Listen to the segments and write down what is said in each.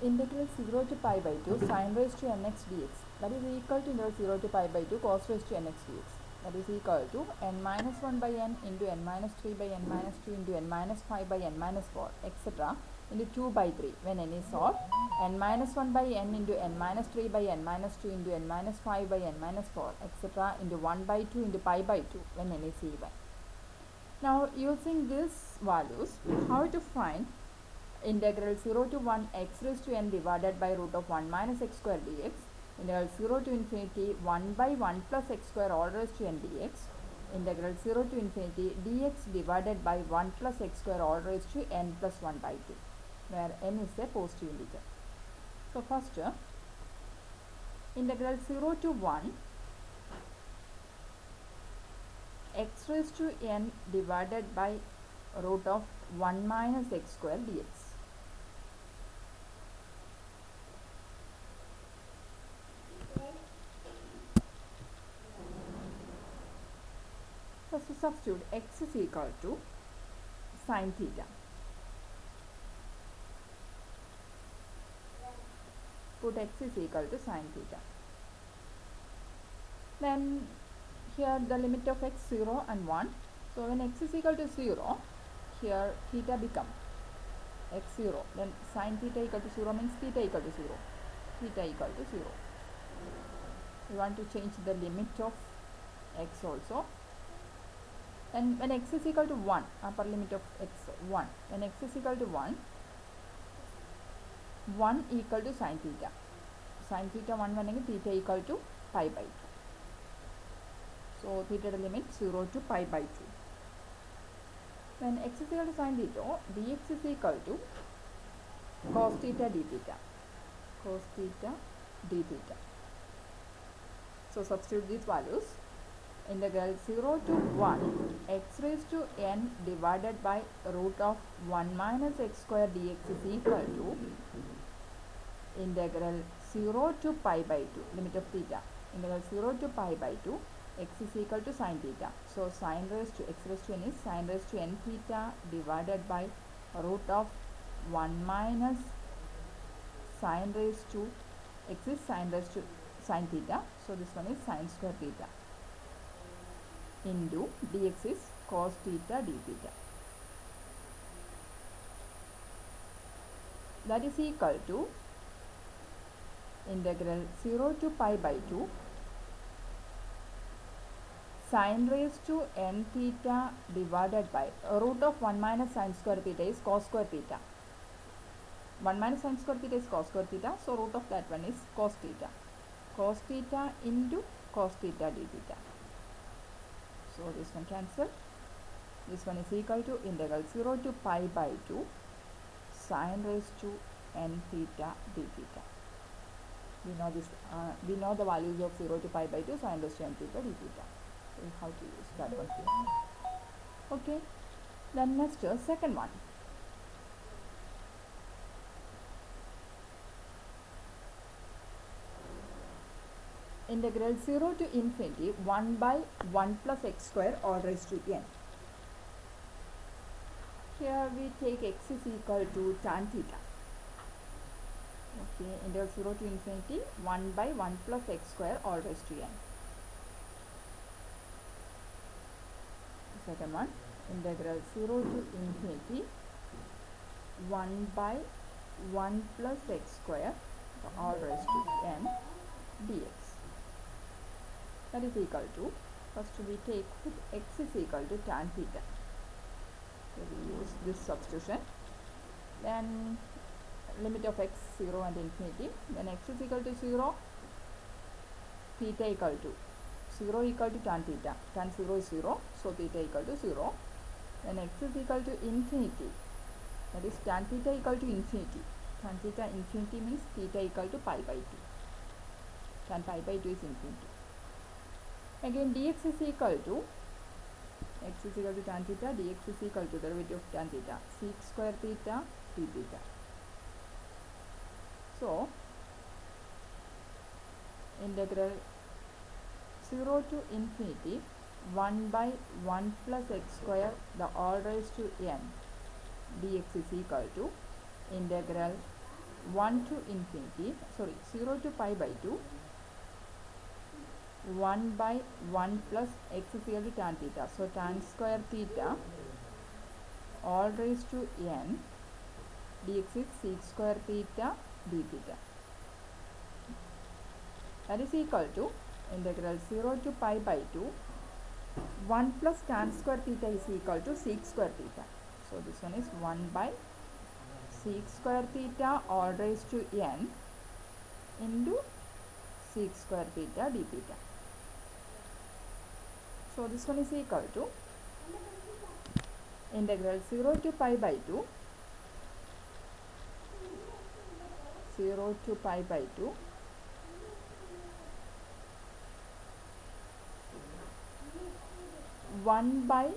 integral 0 to pi by 2 sin raised to nx dx, that is equal to integral 0 to pi by 2 cos raised to nx dx, that is equal to n minus 1 by n into n minus 3 by n minus 2 into n minus 5 by n minus 4 etc. into 2 by 3 when n is odd, n minus 1 by n into n minus 3 by n minus 2 into n minus 5 by n minus 4 etc. into 1 by 2 into pi by 2 when n is even. Now using these values, how to find integral 0 to 1 x raised to n divided by root of 1 minus x square dx, integral 0 to infinity 1 by 1 plus x square all raised to n dx, integral 0 to infinity dx divided by 1 plus x square all raised to n plus 1 by 2, where n is a positive integer. So first, integral 0 to 1 x raised to n divided by root of 1 minus x square dx. So substitute x is equal to sin theta. Put x is equal to sin theta. Then here the limit of x 0 and 1. So when x is equal to 0, here theta become x 0. Then sin theta equal to 0 means theta equal to 0. Theta equal to 0. We want to change the limit of x also. And when x is equal to 1, upper limit of x 1. When x is equal to 1, 1 equal to sin theta. Sin theta 1 vanenge theta equal to pi by 2. So theta limit 0 to pi by 2. When x is equal to sin theta, dx is equal to cos theta d theta. Cos theta d theta. So substitute these values. Integral 0 to 1 x raised to n divided by root of 1 minus x square dx is equal to integral 0 to pi by 2, limit of theta, integral 0 to pi by 2, x is equal to sin theta. So sin raised to x raised to n is sin raised to n theta divided by root of 1 minus sin raised to x is sin raised to sin theta. So this one is sin square theta into dx is cos theta d theta. That is equal to integral 0 to pi by 2 sin raised to n theta divided by root of 1 minus sin square theta is cos square theta. 1 minus sin square theta is cos square theta. So root of that one is cos theta. Cos theta into cos theta d theta. So this one cancel. This one is equal to integral 0 to pi by 2 sin raised to n theta d theta. We know this. We know the values of 0 to pi by 2 sin raised to n theta d theta. So how to use that one here. Okay. Then next, second one. Integral 0 to infinity 1 by 1 plus x square all raised to n. Here we take x is equal to tan theta. Okay, integral 0 to infinity 1 by 1 plus x square all raised to n. Second one, integral 0 to infinity 1 by 1 plus x square all raised to n dx. That is equal to, first we take x is equal to tan theta. So we use this substitution. Then limit of x 0 and infinity. When x is equal to 0, theta equal to 0 equal to tan theta. Tan 0 is 0, so theta equal to 0. When x is equal to infinity, that is tan theta equal to infinity. Tan theta infinity means theta equal to pi by 2. Tan pi by 2 is infinity. Again dx is equal to x is equal to tan theta, dx is equal to the derivative of tan theta, sec square theta d theta. So integral 0 to infinity 1 by 1 plus x square the all raised to n dx is equal to integral 1 to infinity, sorry, 0 to pi by 2, 1 by 1 plus x is equal to tan theta. So tan square theta all raised to n dx is sec square theta d theta. That is equal to integral 0 to pi by 2, 1 plus tan square theta is equal to sec square theta. So this one is 1 by sec square theta all raised to n into sec square theta d theta. So this one is equal to integral 0 to pi by 2, 0 to pi by 2, one by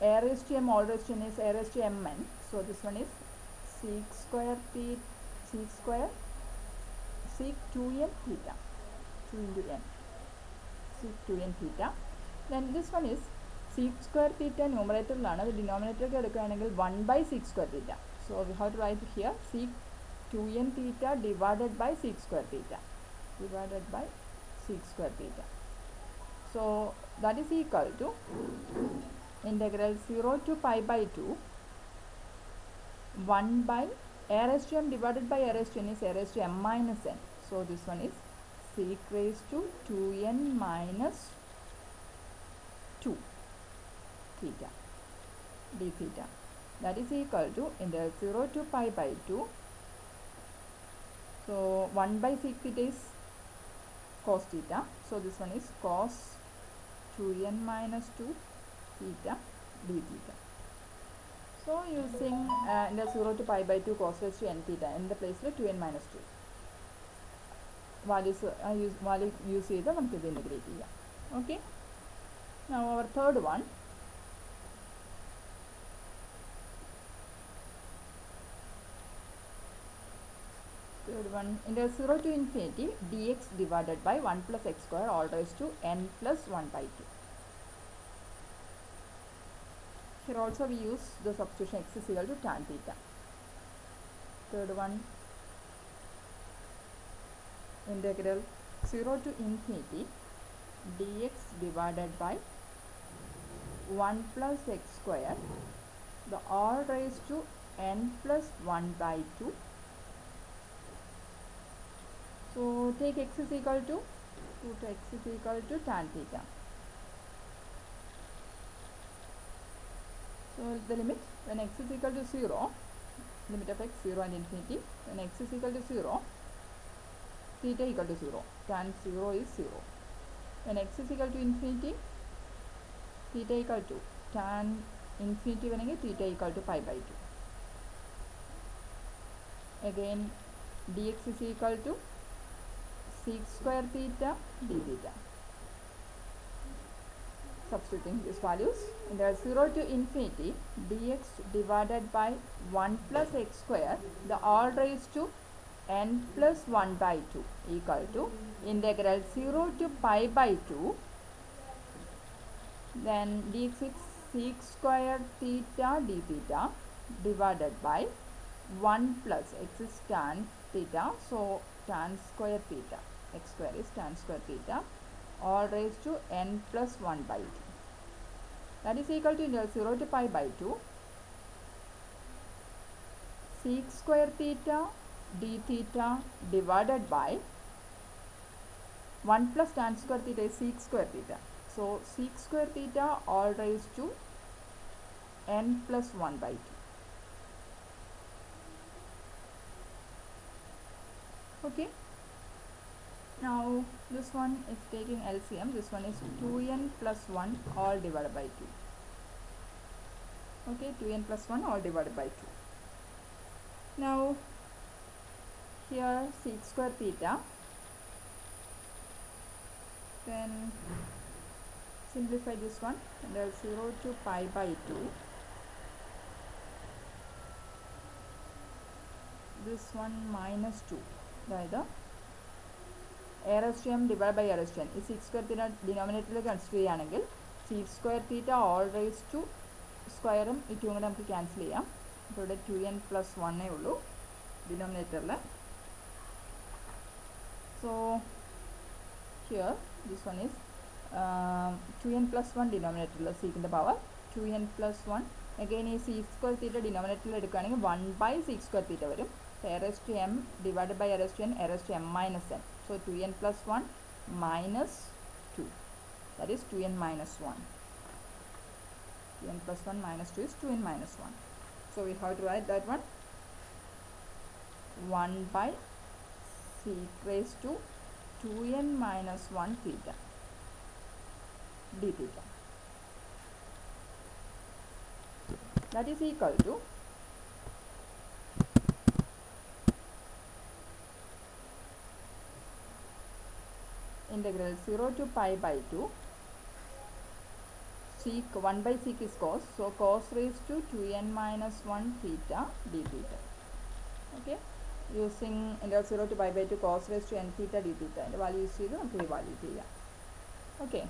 a raised to m all raised to n is a raised to mn. So this one is sec square theta, sec square sec 2n theta, 2 into n, sec 2n theta. Then this one is sec square theta numerator lana, the denominator ke edukkanengil 1 by sec square theta. So we have to write here sec 2n theta divided by sec square theta, divided by sec square theta. So that is equal to integral 0 to pi by 2, 1 by a raised to m divided by a raised to n is a raised to m minus n. So this one is sec raised to 2n minus 2 theta d theta. That is equal to integral 0 to pi by 2. So 1 by sec theta is cos theta. So this one is cos 2n minus 2 theta d theta. So using integral 0 to pi by 2 cos raised to n theta in the place of 2n minus 2 values use ചെയ്ത് നമുക്ക് ഇത് integrate ചെയ്യാം. Okay. Now our third one. Third one, integral 0 to infinity dx divided by 1 plus x square all raised to n plus 1 by 2. Here also we use the substitution x is equal to tan theta. Third one, integral 0 to infinity dx divided by 1 plus x square, the all raised to n plus 1 by 2. So take x is equal to, put x is equal to tan theta. So the limit when x is equal to 0, limit of x 0 and infinity, when x is equal to 0, theta equal to 0, tan 0 is 0. When x is equal to infinity, theta equal to tan infinity when theta equal to pi by 2. Again dx is equal to sec square theta d theta. Substituting these values, integral 0 to infinity dx divided by 1 plus x square, the all raised to n plus 1 by 2 equal to integral 0 to pi by 2, then dx is sec square theta d theta divided by 1 plus x is tan theta, so tan square theta, x square is tan square theta, all raised to n plus 1 by 2. That is equal to integral 0 to pi by 2 sec square theta d theta divided by 1 plus tan square theta is sec square theta. So sec square theta all raised to n plus 1 by 2. Okay. Now this one is taking LCM. This one is 2n plus 1 all divided by 2. Okay, 2n plus 1 all divided by 2. Now here sec square theta, then simplify this one, and 0 to pi by 2, this one minus 2, that is a raised to m divided by a raised to n. Is sec square theta denominator consider cheyanengil sec square theta all raised to square um 2 കൂടെ നമുക്ക് cancel ചെയ്യാം. അപ്പോൾ ഇവിടെ 2n plus 1 ullu. ഡിനോമിനേറ്ററിൽ. So here this one is 2n plus 1 ഡിനോമിനേറ്ററിൽ സീക്കിൻ്റെ power 2n plus 1. Again ഈ seek square theta ഡിനോമിനേറ്ററിൽ എടുക്കുകയാണെങ്കിൽ 1 സീക്ക് സ്ക്വയർ തീറ്റ വരും. a raised to m divided by a raised to n, a raised to m minus n. So 2n plus 1 minus 2, that is 2n minus 1. 2n plus 1 minus 2 is 2n minus 1. So we have to write that one 1 by sec raised to 2n minus 1 theta d theta. That is equal to integral 0 to pi by 2 sec 1 by sec is cos, so cos raised to 2n minus 1 theta d theta. Okay, using integral 0 to pi by 2 cos raised to n theta d theta, the value is 0, and value is. Okay.